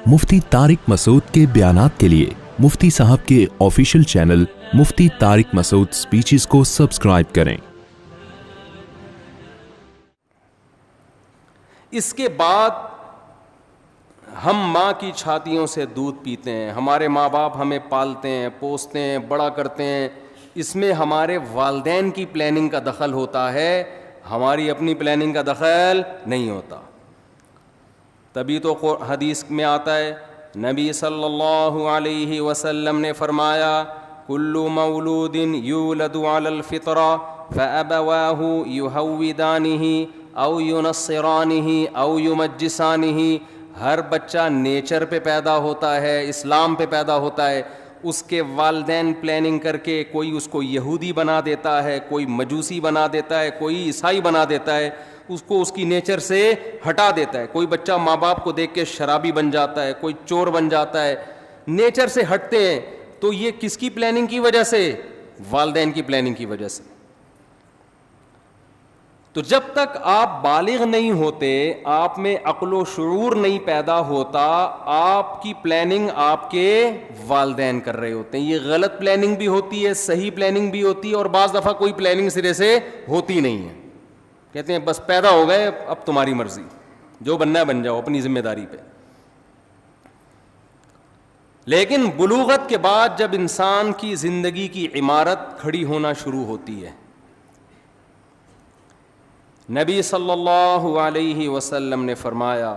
مفتی طارق مسعود کے بیانات کے لیے مفتی صاحب کے آفیشیل چینل مفتی طارق مسعود سپیچز کو سبسکرائب کریں۔ اس کے بعد ہم ماں کی چھاتیوں سے دودھ پیتے ہیں، ہمارے ماں باپ ہمیں پالتے ہیں، پوستے ہیں، بڑا کرتے ہیں، اس میں ہمارے والدین کی پلاننگ کا دخل ہوتا ہے، ہماری اپنی پلاننگ کا دخل نہیں ہوتا۔ تبھی تو حدیث میں آتا ہے، نبی صلی اللہ علیہ وسلم نے فرمایا کل مولود یولد علی الفطرہ فابواہ یہودانہ او ینصرانہ او یمجسانہ، ہر بچہ نیچر پہ پیدا ہوتا ہے، اسلام پہ پیدا ہوتا ہے، اس کے والدین پلاننگ کر کے کوئی اس کو یہودی بنا دیتا ہے، کوئی مجوسی بنا دیتا ہے، کوئی عیسائی بنا دیتا ہے، اس کو اس کی نیچر سے ہٹا دیتا ہے۔ کوئی بچہ ماں باپ کو دیکھ کے شرابی بن جاتا ہے، کوئی چور بن جاتا ہے، نیچر سے ہٹتے ہیں۔ تو یہ کس کی پلاننگ کی وجہ سے؟ والدین کی پلاننگ کی وجہ سے۔ تو جب تک آپ بالغ نہیں ہوتے، آپ میں عقل و شعور نہیں پیدا ہوتا، آپ کی پلاننگ آپ کے والدین کر رہے ہوتے ہیں۔ یہ غلط پلاننگ بھی ہوتی ہے، صحیح پلاننگ بھی ہوتی ہے، اور بعض دفعہ کوئی پلاننگ سرے سے ہوتی نہیں ہے، کہتے ہیں بس پیدا ہو گئے، اب تمہاری مرضی، جو بننا ہے بن جاؤ اپنی ذمہ داری پہ۔ لیکن بلوغت کے بعد جب انسان کی زندگی کی عمارت کھڑی ہونا شروع ہوتی ہے، نبی صلی اللہ علیہ وسلم نے فرمایا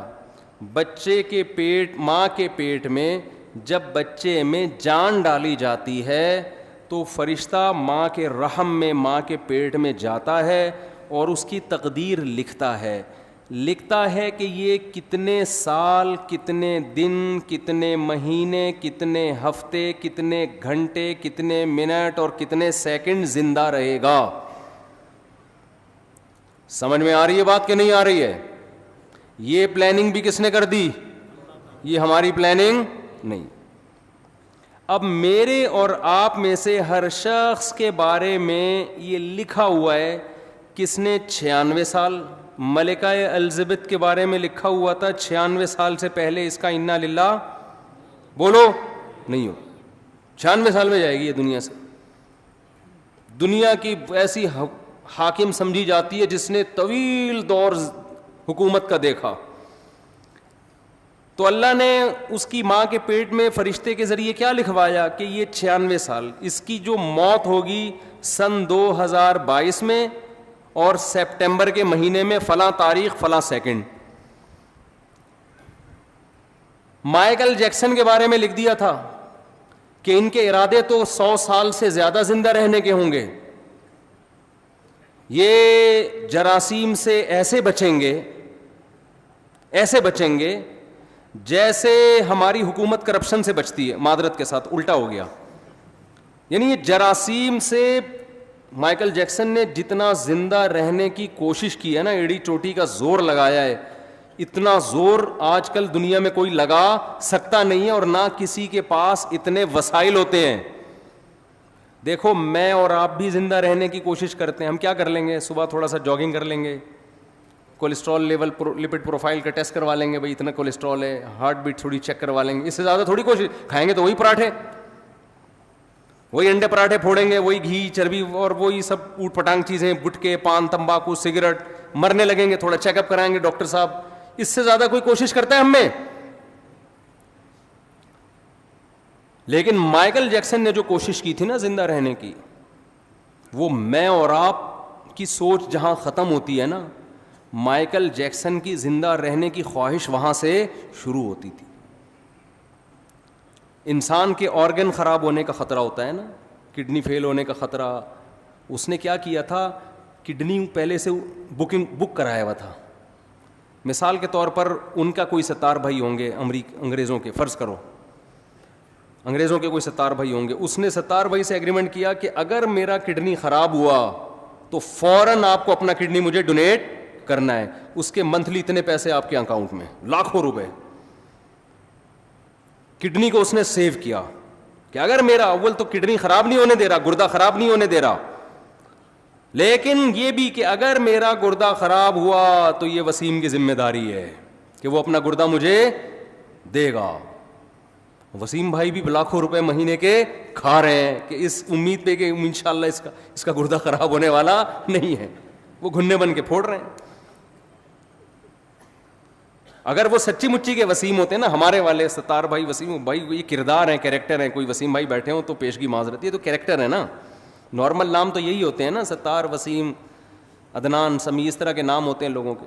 بچے کے پیٹ، ماں کے پیٹ میں جب بچے میں جان ڈالی جاتی ہے تو فرشتہ ماں کے رحم میں، ماں کے پیٹ میں جاتا ہے اور اس کی تقدیر لکھتا ہے کہ یہ کتنے سال، کتنے دن، کتنے مہینے، کتنے ہفتے، کتنے گھنٹے، کتنے منٹ اور کتنے سیکنڈ زندہ رہے گا۔ سمجھ میں آ رہی ہے بات کہ نہیں آ رہی ہے؟ یہ پلاننگ بھی کس نے کر دی؟ یہ ہماری پلاننگ نہیں۔ اب میرے اور آپ میں سے ہر شخص کے بارے میں یہ لکھا ہوا ہے، کس نے 96 سال، ملکہ الزبتھ کے بارے میں لکھا ہوا تھا 96 سال سے پہلے اس کا انا للہ بولو نہیں ہو، 96 سال میں جائے گی یہ دنیا سے۔ دنیا کی ایسی حاکم سمجھی جاتی ہے جس نے طویل دور حکومت کا دیکھا، تو اللہ نے اس کی ماں کے پیٹ میں فرشتے کے ذریعے کیا لکھوایا کہ یہ 96 سال، اس کی جو موت ہوگی سن 2022 میں اور سپٹمبر کے مہینے میں فلاں تاریخ فلاں سیکنڈ۔ مائیکل جیکسن کے بارے میں لکھ دیا تھا کہ ان کے ارادے تو 100 سال سے زیادہ زندہ رہنے کے ہوں گے، یہ جراثیم سے ایسے بچیں گے جیسے ہماری حکومت کرپشن سے بچتی ہے، معذرت کے ساتھ الٹا ہو گیا، یعنی یہ جراثیم سے مائیکل جیکسن نے جتنا زندہ رہنے کی کوشش کی ہے نا، ایڑی چوٹی کا زور لگایا ہے، اتنا زور آج کل دنیا میں کوئی لگا سکتا نہیں ہے، اور نہ کسی کے پاس اتنے وسائل ہوتے ہیں۔ دیکھو میں اور آپ بھی زندہ رہنے کی کوشش کرتے ہیں، ہم کیا کر لیں گے؟ صبح تھوڑا سا جاگنگ کر لیں گے، کولیسٹرول لیول، لپڈ پروفائل کا ٹیسٹ کروا لیں گے، بھائی اتنا کولیسٹرول ہے، ہارٹ بیٹ تھوڑی چیک کروا لیں گے، اس سے زیادہ تھوڑی کوشش کھائیں گے تو وہی پراٹھے، وہی انڈے پراٹھے پھوڑیں گے، وہی گھی چربی اور وہی سب اوٹ پٹانگ چیزیں، گٹکے، پان، تمباکو، سگریٹ، مرنے لگیں گے، تھوڑا چیک اپ کرائیں گے ڈاکٹر صاحب، اس سے زیادہ کوئی کوشش کرتا ہے ہم میں؟ لیکن مائیکل جیکسن نے جو کوشش کی تھی نا زندہ رہنے کی، وہ میں اور آپ کی سوچ جہاں ختم ہوتی ہے نا، مائیکل جیکسن کی زندہ رہنے کی خواہش وہاں سے شروع ہوتی تھی۔ انسان کے آرگن خراب ہونے کا خطرہ ہوتا ہے نا، کڈنی فیل ہونے کا خطرہ، اس نے کیا کیا تھا، کڈنی پہلے سے بک کرایا ہوا تھا۔ مثال کے طور پر ان کا کوئی 70 بھائی ہوں گے، انگریزوں کے، فرض کرو انگریزوں کے کوئی 70 بھائی ہوں گے، اس نے 70 بھائی سے ایگریمنٹ کیا کہ اگر میرا کڈنی خراب ہوا تو فوراً آپ کو اپنا کڈنی مجھے ڈونیٹ کرنا ہے، اس کے منتھلی اتنے پیسے آپ کے اکاؤنٹ میں، لاکھوں روپے۔ کڈنی کو اس نے سیو کیا کہ اگر میرا اول تو کڈنی خراب نہیں ہونے دے رہا، گردہ خراب نہیں ہونے دے رہا، لیکن یہ بھی کہ اگر میرا گردہ خراب ہوا تو یہ وسیم کی ذمہ داری ہے کہ وہ اپنا گردہ مجھے دے گا. وسیم بھائی بھی لاکھوں روپے مہینے کے کھا رہے ہیں کہ اس امید پہ کہ انشاءاللہ اس کا گردہ خراب ہونے والا نہیں ہے, وہ گھنے بن کے پھوڑ رہے ہیں. اگر وہ سچی مچی کے وسیم ہوتے ہیں نا, ہمارے والے ستار بھائی وسیم بھائی, یہ کردار ہیں, کیریکٹر ہیں, کوئی وسیم بھائی بیٹھے ہوں تو پیشگی معذرت, یہ تو کیریکٹر ہے نا, نارمل نام تو یہی ہوتے ہیں نا, ستار, وسیم, عدنان, سمی, اس طرح کے نام ہوتے ہیں لوگوں کے.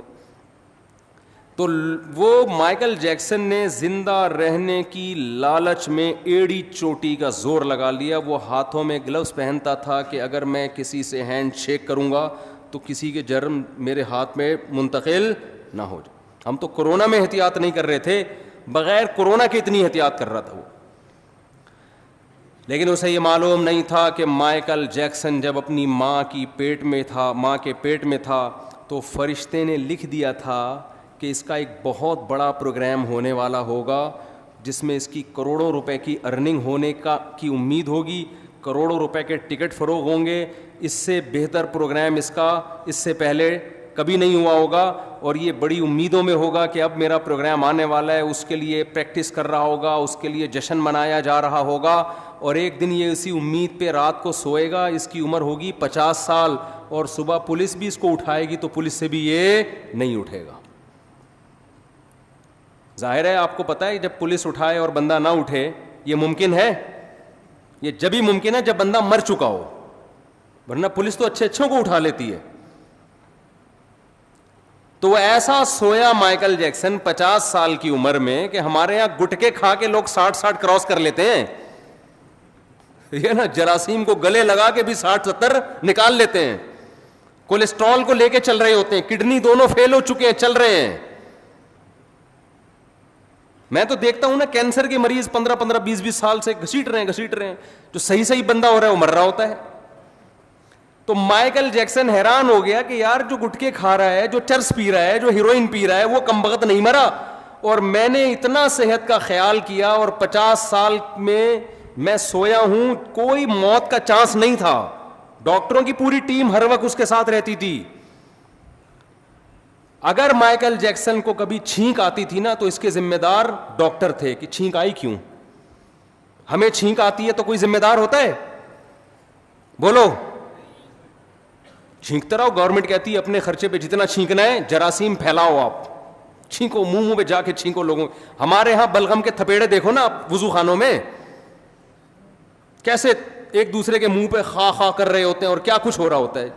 تو وہ مائیکل جیکسن نے زندہ رہنے کی لالچ میں ایڑی چوٹی کا زور لگا لیا. وہ ہاتھوں میں گلوز پہنتا تھا کہ اگر میں کسی سے ہینڈ شیک کروں گا تو کسی کے جرم میرے ہاتھ میں منتقل نہ ہو جائے. ہم تو کورونا میں احتیاط نہیں کر رہے تھے, بغیر کورونا کے اتنی احتیاط کر رہا تھا وہ. لیکن اسے یہ معلوم نہیں تھا کہ مائیکل جیکسن جب اپنی ماں کے پیٹ میں تھا تو فرشتے نے لکھ دیا تھا کہ اس کا ایک بہت بڑا پروگرام ہونے والا ہوگا جس میں اس کی کروڑوں روپے کی ارننگ ہونے کی امید ہوگی, کروڑوں روپے کے ٹکٹ فروغ ہوں گے. اس سے بہتر پروگرام اس کا اس سے پہلے کبھی نہیں ہوا ہوگا, اور یہ بڑی امیدوں میں ہوگا کہ اب میرا پروگرام آنے والا ہے, اس کے لیے پریکٹس کر رہا ہوگا, اس کے لیے جشن منایا جا رہا ہوگا. اور ایک دن یہ اسی امید پہ رات کو سوئے گا. اس کی عمر ہوگی 50 سال, اور صبح پولیس بھی اس کو اٹھائے گی تو پولیس سے بھی یہ نہیں اٹھے گا. ظاہر ہے آپ کو پتا ہے جب پولیس اٹھائے اور بندہ نہ اٹھے یہ ممکن ہے, یہ جبھی ممکن ہے جب بندہ مر چکا ہو, ورنہ پولیس تو اچھے اچھوں کو اٹھا لیتی ہے. تو وہ ایسا سویا مائیکل جیکسن 50 سال کی عمر میں کہ ہمارے یہاں گٹکے کھا کے لوگ 60 کراس کر لیتے ہیں, یہ نا جراثیم کو گلے لگا کے بھی 60-70 نکال لیتے ہیں. کولیسٹرول کو لے کے چل رہے ہوتے ہیں, کڈنی دونوں فیل ہو چکے ہیں, چل رہے ہیں. میں تو دیکھتا ہوں نا کینسر کے مریض 15-20 سال سے گھسیٹ رہے ہیں, جو صحیح بندہ ہو رہا ہے وہ مر رہا ہوتا ہے. تو مائیکل جیکسن حیران ہو گیا کہ یار جو گٹکے کھا رہا ہے, جو چرس پی رہا ہے, جو ہیروئن پی رہا ہے, وہ کمبخت نہیں مرا, اور میں نے اتنا صحت کا خیال کیا اور 50 سال میں سویا ہوں, کوئی موت کا چانس نہیں تھا. ڈاکٹروں کی پوری ٹیم ہر وقت اس کے ساتھ رہتی تھی. اگر مائیکل جیکسن کو کبھی چھینک آتی تھی نا تو اس کے ذمہ دار ڈاکٹر تھے کہ چھینک آئی کیوں. ہمیں چھینک آتی ہے تو کوئی ذمہ دار ہوتا ہے؟ بولو. چھینکتے رہو, گورنمنٹ کہتی ہے اپنے خرچے پہ جتنا چھینکنا ہے جراثیم پھیلاؤ, آپ چھینکو, منہ پہ جا کے چھینکو لوگوں. ہمارے ہاں بلغم کے تھپیڑے دیکھو نا وضو خانوں میں, کیسے ایک دوسرے کے منہ پہ خا خا کر رہے ہوتے ہیں اور کیا کچھ ہو رہا ہوتا ہے.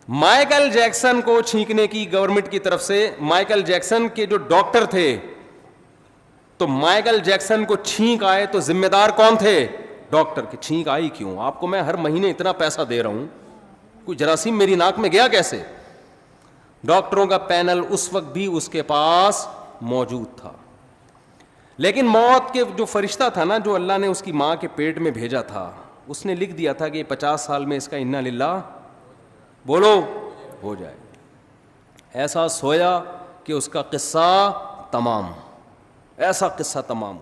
مائیکل جیکسن کو چھینکنے کی گورنمنٹ کی طرف سے, مائیکل جیکسن کے جو ڈاکٹر تھے, تو مائیکل جیکسن کو چھینک آئے تو ذمہ دار کون تھے؟ ڈاکٹر. کی چھینک آئی کیوں؟ آپ کو میں ہر مہینے اتنا پیسہ دے رہا ہوں, کوئی جراثیم میری ناک میں گیا کیسے؟ ڈاکٹروں کا پینل اس وقت بھی اس کے پاس موجود تھا. لیکن موت کے جو فرشتہ تھا نا, جو اللہ نے اس کی ماں کے پیٹ میں بھیجا تھا, اس نے لکھ دیا تھا کہ 50 سال میں اس کا انا للہ بولو ہو جائے. ایسا سویا کہ اس کا قصہ تمام, ایسا قصہ تمام.